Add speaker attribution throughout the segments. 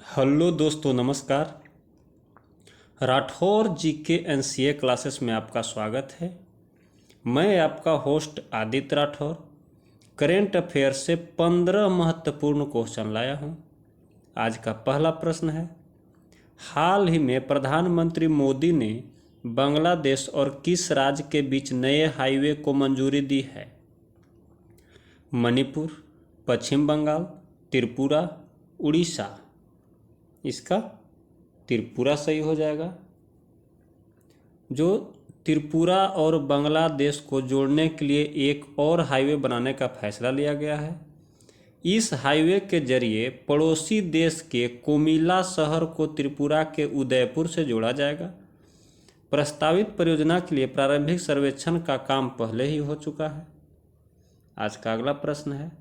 Speaker 1: Hello दोस्तों, नमस्कार। राठौर जी के एनसीए क्लासेस में आपका स्वागत है। मैं आपका host Aditya Rathore current affair से 15 महत्वपूर्ण क्वेश्चन लाया हूं। आज का पहला प्रश्न है, हाल ही में प्रधानमंत्री मोदी ने बांग्लादेश और किस राज्य के बीच नए हाईवे को मंजूरी दी है? मणिपुर, पश्चिम बंगाल, त्रिपुरा, उड़ीसा। इसका त्रिपुरा सही हो जाएगा। जो त्रिपुरा और बांग्लादेश को जोड़ने के लिए एक और हाईवे बनाने का फैसला लिया गया है। इस हाईवे के जरिए पड़ोसी देश के कोमिला शहर को त्रिपुरा के उदयपुर से जोड़ा जाएगा। प्रस्तावित परियोजना के लिए प्रारंभिक सर्वेक्षण का काम पहले ही हो चुका है। आज का अगला प्रश्न है,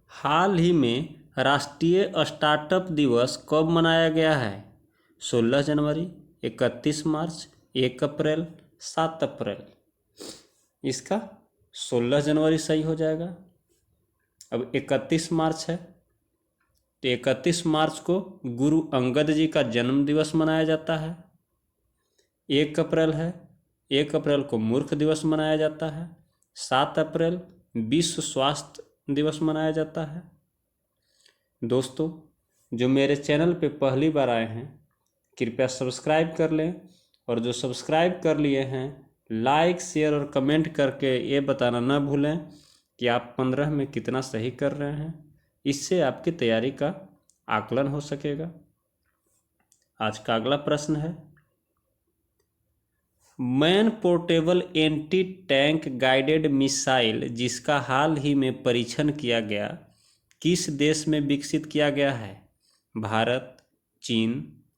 Speaker 1: हाल ही में राष्ट्रीय स्टार्टअप दिवस कब मनाया गया है? 16 जनवरी, 31 मार्च, 1 अप्रैल, 7 अप्रैल। इसका 16 जनवरी सही हो जाएगा। अब 31 मार्च है तो 31 मार्च को गुरु अंगद जी का जन्म दिवस मनाया जाता है। 1 अप्रैल है, 1 अप्रैल को मूर्ख दिवस मनाया जाता है। 7 अप्रैल विश्व स्वास्थ्य दिवस मनाया जाता है। दोस्तों, जो मेरे चैनल पे पहली बार आए हैं कृपया सब्सक्राइब कर लें, और जो सब्सक्राइब कर लिए हैं लाइक, शेयर और कमेंट करके ये बताना न भूलें कि आप 15 में कितना सही कर रहे हैं। इससे आपकी तैयारी का आकलन हो सकेगा। आज का अगला प्रश्न है, man portable anti tank guided missile जिसका हाल ही में परीक्षण किया गया किस देश में विकसित किया गया है? भारत, चीन,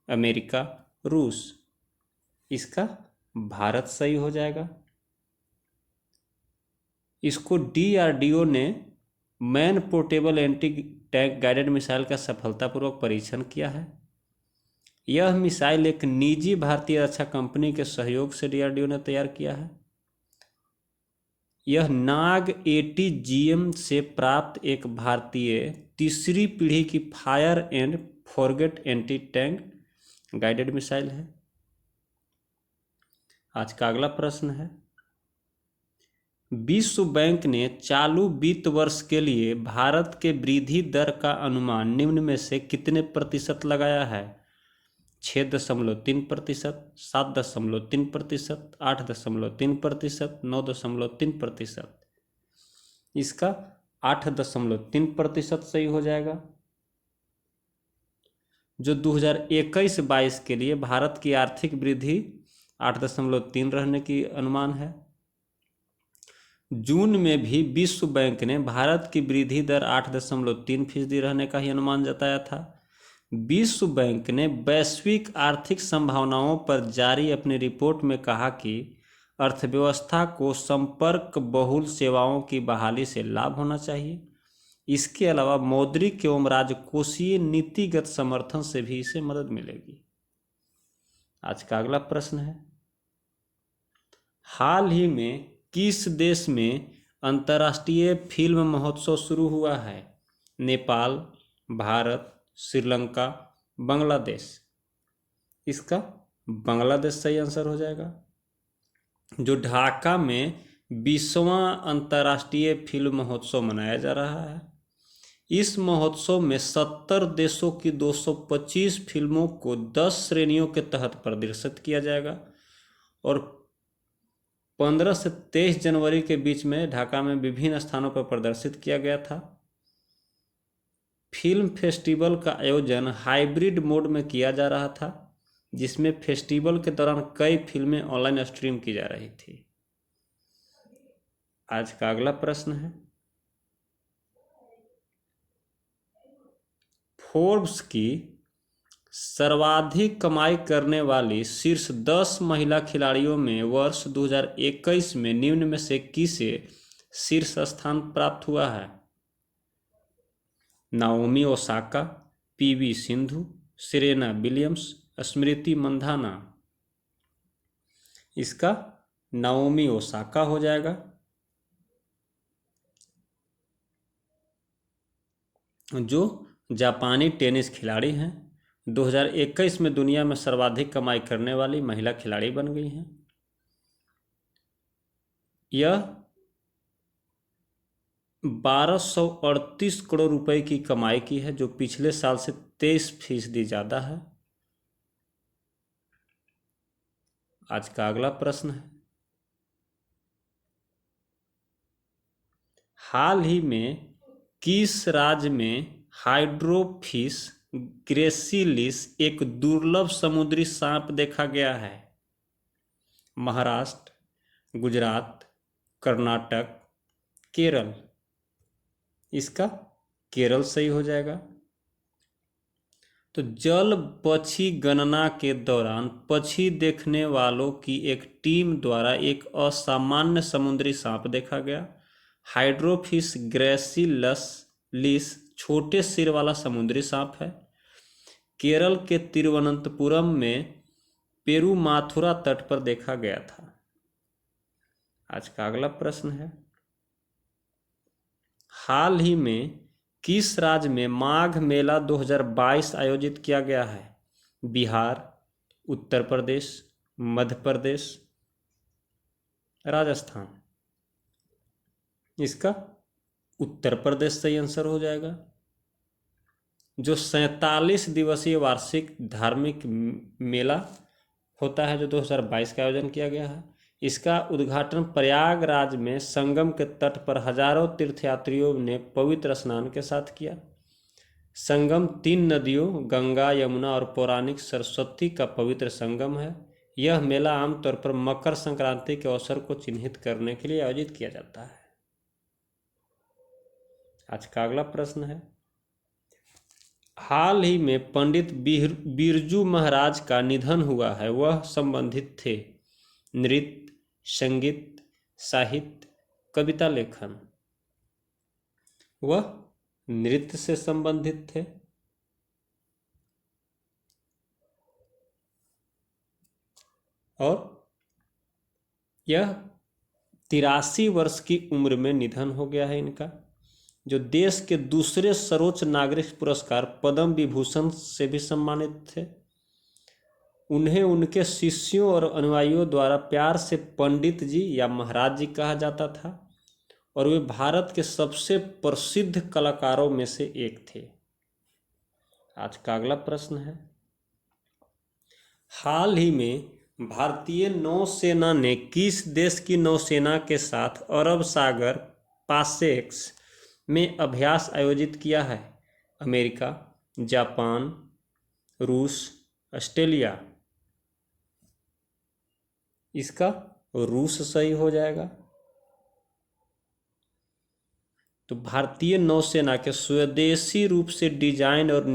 Speaker 1: अमेरिका, रूस। इसका भारत सही हो जाएगा। इसको डीआरडीओ ने man portable anti tank guided missile का सफलतापूर्वक परीक्षण किया है। यह मिसाइल एक निजी भारतीय रक्षा कंपनी के सहयोग से डीआरडीओ ने तैयार किया है। यह नाग ATGM से प्राप्त एक भारतीय तीसरी पीढ़ी की fire and forget anti tank guided missile है। आज का अगला प्रश्न है, विश्व बैंक ने चालू वित्त वर्ष के लिए भारत के वृद्धि दर का अनुमान निम्न में से कितने प्रतिशत लगाया है? 6.3%, 7.3%, 8.3%, 9.3%। इसका 8.3% सही हो जाएगा। जो 2021-22 के लिए भारत की आर्थिक वृद्धि 8.3 रहने की अनुमान है। जून में भी विश्व बैंक ने भारत की वृद्धि दर 8.3% रहने का ही अनुमान जताया था। विश्व बैंक ने वैश्विक आर्थिक संभावनाओं पर जारी अपनी रिपोर्ट में कहा कि अर्थव्यवस्था को संपर्क बहुल सेवाओं की बहाली से लाभ होना चाहिए। इसके अलावा मौद्रिक एवं राजकोषीय नीतिगत समर्थन से भी इसे मदद मिलेगी। आज का अगला प्रश्न है, हाल ही में किस देश में अंतर्राष्ट्रीय फिल्म महोत्सव शुरू हुआ है? नेपाल, भारत, श्रीलंका, बांग्लादेश। इसका बांग्लादेश सही आंसर हो जाएगा। जो ढाका में 20वां अंतर्राष्ट्रीय फिल्म महोत्सव मनाया जा रहा है। इस महोत्सव में 70 देशों की 225 फिल्मों को 10 श्रेणियों के तहत प्रदर्शित किया जाएगा, और 15 से 23 जनवरी के बीच में ढाका में विभिन्न स्थानों पर प्रदर्शित किया गया था। फिल्म फेस्टिवल का आयोजन हाइब्रिड मोड में किया जा रहा था, जिसमें फेस्टिवल के दौरान कई फिल्में ऑनलाइन स्ट्रीम की जा रही थी। आज का अगला प्रश्न है, फोर्ब्स की सर्वाधिक कमाई करने वाली शीर्ष 10 महिला खिलाड़ियों में वर्ष 2021 में निम्न में से किसे शीर्ष स्थान प्राप्त हुआ है? Naomi Osaka, PV Sindhu, Serena Williams, Smriti Mandhana. इसका नाओमी ओसाका हो जाएगा। जो जापानी टेनिस खिलाड़ी हैं। 2021 में दुनिया में सर्वाधिक कमाई करने वाली महिला खिलाड़ी बन गई हैं। यह 1238 करोड़ रुपए की कमाई की है, जो पिछले साल से 23% ज़्यादा है। आज का अगला प्रश्न है, हाल ही में किस राज्य में हाइड्रोफिस ग्रेसिलिस एक दुर्लभ समुद्री सांप देखा गया है? महाराष्ट्र, गुजरात, कर्नाटक, केरल। इसका केरल सही हो जाएगा। तो जल पक्षी गणना के दौरान पक्षी देखने वालों की एक टीम द्वारा एक असामान्य समुद्री सांप देखा गया। हाइड्रोफिस ग्रेसिलिस छोटे सिर वाला समुद्री सांप है। केरल के तिरुवनंतपुरम में पेरुमाथुरा तट पर देखा गया था। आज का अगला प्रश्न है, हाल ही में किस राज्य में माघ मेला 2022 आयोजित किया गया है? बिहार, उत्तर प्रदेश, मध्य प्रदेश, राजस्थान। इसका उत्तर प्रदेश सही आंसर हो जाएगा। जो 47 दिवसीय वार्षिक धार्मिक मेला होता है, जो 2022 का आयोजन किया गया है, इसका उद्घाटन प्रयागराज में संगम के तट पर हजारों तीर्थयात्रियों ने पवित्र स्नान के साथ किया। संगम 3 नदियों गंगा, यमुना और पौराणिक सरस्वती का पवित्र संगम है। यह मेला आमतौर पर मकर संक्रांति के अवसर को चिन्हित करने के लिए आयोजित किया जाता है। आज का अगला प्रश्न है, हाल ही में पंडित बिरजू महाराज का निधन हुआ है। वह संबंधित थे नृत्य, संगीत, साहित्य, कविता लेखन। वह नृत्य से संबंधित थे। और यह 83 वर्ष की उम्र में निधन हो गया है इनका। जो देश के दूसरे सर्वोच्च नागरिक पुरस्कार पद्म विभूषण से भी सम्मानित थे। उन्हें उनके शिष्यों और अनुयायियों द्वारा प्यार से पंडित जी या महाराज जी कहा जाता था, और वे भारत के सबसे प्रसिद्ध कलाकारों में से एक थे। आज का अगला प्रश्न है, हाल ही में भारतीय नौसेना ने किस देश की नौसेना के साथ अरब सागर पासेक्स में अभ्यास आयोजित किया है? अमेरिका, जापान, रूस, ऑस्ट्रेलिया। इसका रूस सही हो जाएगा। तो भारतीय नौसेना के स्वदेशी रूप से डिजाइन और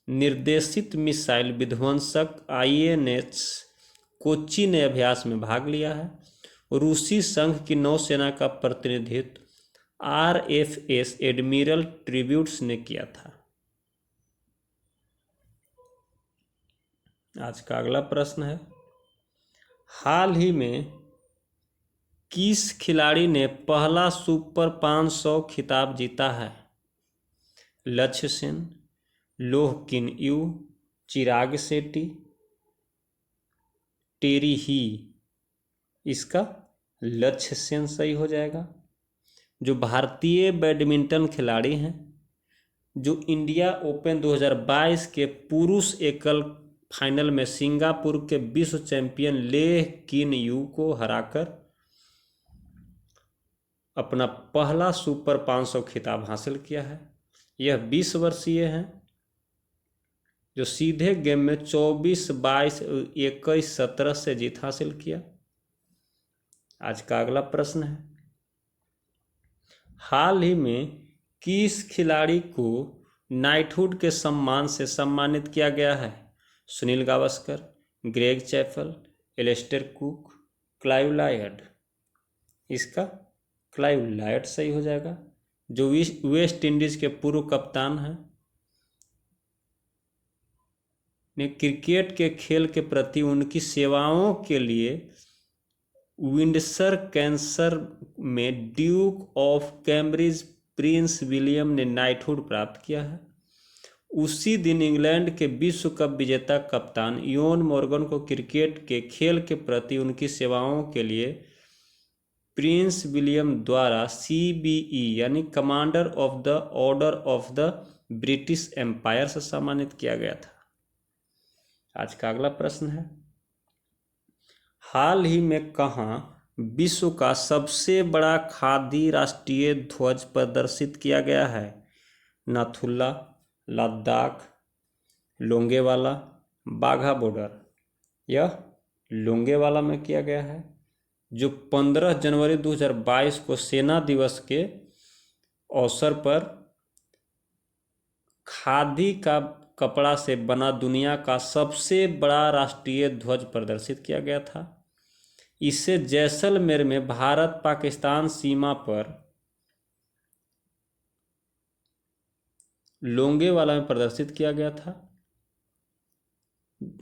Speaker 1: निर्देशित मिसाइल विध्वंसक INS कोच्चि ने अभ्यास में भाग लिया है। रूसी संघ की नौसेना का प्रतिनिधित्व RFS एडमिरल ट्रिब्यूट्स ने किया था। आज का अगला प्रश्न है, हाल ही में किस खिलाड़ी ने पहला सुपर 500 खिताब जीता है? लक्ष्य सेन, लोह किन यू, चिराग शेट्टी, टेरी ही। इसका लक्ष्य सेन सही हो जाएगा। जो भारतीय बैडमिंटन खिलाड़ी हैं, जो इंडिया ओपन 2022 के पुरुष एकल फाइनल में सिंगापुर के विश्व चैंपियन लेह किन यू को हराकर अपना पहला सुपर 500 खिताब हासिल किया है। यह 20 वर्षीय हैं, जो सीधे गेम में 24, 22, 21, 17 से जीत हासिल किया। आज का अगला प्रश्न है, हाल ही में किस खिलाड़ी को नाइटहुड के सम्मान से सम्मानित किया गया है? Sunil Gavaskar, Greg Chappell, Alastair Cook, Clive Lloyd. इसका क्लाइव लायड सही हो जाएगा। जो वेस्ट इंडीज के पूर्व कप्तान हैं, ने क्रिकेट के खेल के प्रति उनकी सेवाओं के लिए विंडसर कैंसर में Duke of Cambridge Prince William ने नाइटहुड प्राप्त किया है। उसी दिन इंग्लैंड के विश्व कप विजेता कप्तान इयोन मॉर्गन को क्रिकेट के खेल के प्रति उनकी सेवाओं के लिए प्रिंस विलियम द्वारा CBE यानी commander of the order of the British Empire से सम्मानित किया गया था। आज का अगला प्रश्न है, हाल ही में कहाँ विश्व का सबसे बड़ा खादी राष्ट्रीय ध्वज प्रदर्शित किया गया है? नाथुला, लद्दाख, लोंगेवाला, बाघा बॉर्डर। यह लोंगेवाला में किया गया है, जो 15 जनवरी 2022 को सेना दिवस के अवसर पर खादी का कपड़ा से बना दुनिया का सबसे बड़ा राष्ट्रीय ध्वज प्रदर्शित किया गया था। इसे जैसलमेर में भारत पाकिस्तान सीमा पर लोंगेवाला में प्रदर्शित किया गया था।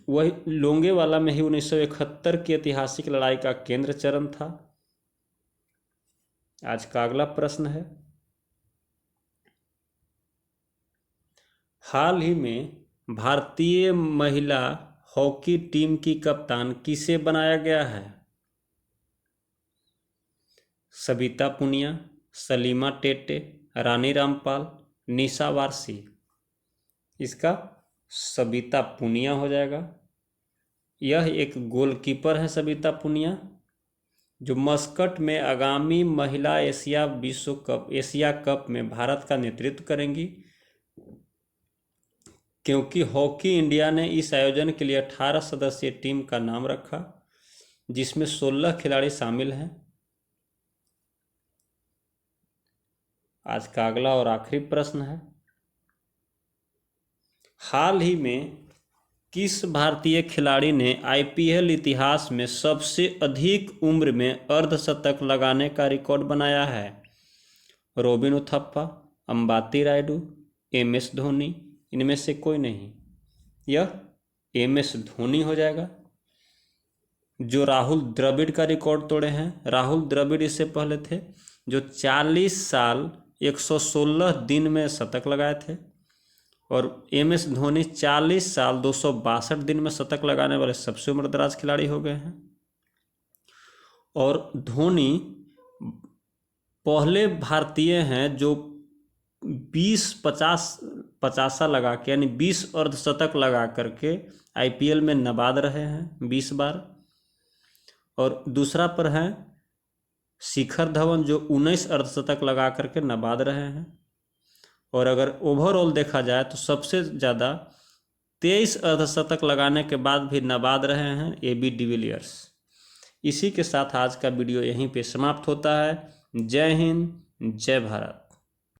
Speaker 1: वही लोंगेवाला में ही 1971 की ऐतिहासिक लड़ाई का केंद्र चरण था। आज का अगला प्रश्न है, हाल ही में भारतीय महिला हॉकी टीम की कप्तान किसे बनाया गया है? सविता पुनिया, सलीमा टेटे, रानी रामपाल, निशा वारसी। इसका सविता पुनिया हो जाएगा। यह एक गोलकीपर है सविता पुनिया, जो मस्कट में आगामी महिला एशिया कप में भारत का नेतृत्व करेंगी, क्योंकि हॉकी इंडिया ने इस आयोजन के लिए 18 सदस्यीय टीम का नाम रखा, जिसमें 16 खिलाड़ी शामिल हैं। आज का अगला और आखिरी प्रश्न है, हाल ही में किस भारतीय खिलाड़ी ने IPL इतिहास में सबसे अधिक उम्र में अर्धशतक लगाने का रिकॉर्ड बनाया है? Robin Uthappa, Ambati Rayudu, MS Dhoni. इनमें से कोई नहीं, यह MS धोनी हो जाएगा, जो राहुल द्रविड़ का रिकॉर्ड तोड़े हैं। राहुल द्रविड़ इससे पहले थे, जो 40 साल 116 दिन में शतक लगाए थे, और MS धोनी 40 साल 262 दिन में शतक लगाने वाले सबसे उम्रदराज खिलाड़ी हो गए हैं। और धोनी पहले भारतीय हैं जो 20-50 लगा के, यानी 20 अर्धशतक लगा करके IPL में नवाद रहे हैं 20 बार। और दूसरा पर है शिखर धवन, जो 19 अर्धशतक लगा करके नवाद रहे हैं। और अगर ओवरऑल देखा जाए तो सबसे ज़्यादा 23 अर्धशतक लगाने के बाद भी नवाद रहे हैं AB डिविलियर्स। इसी के साथ आज का वीडियो यहीं पे समाप्त होता है। जय हिंद, जय भारत।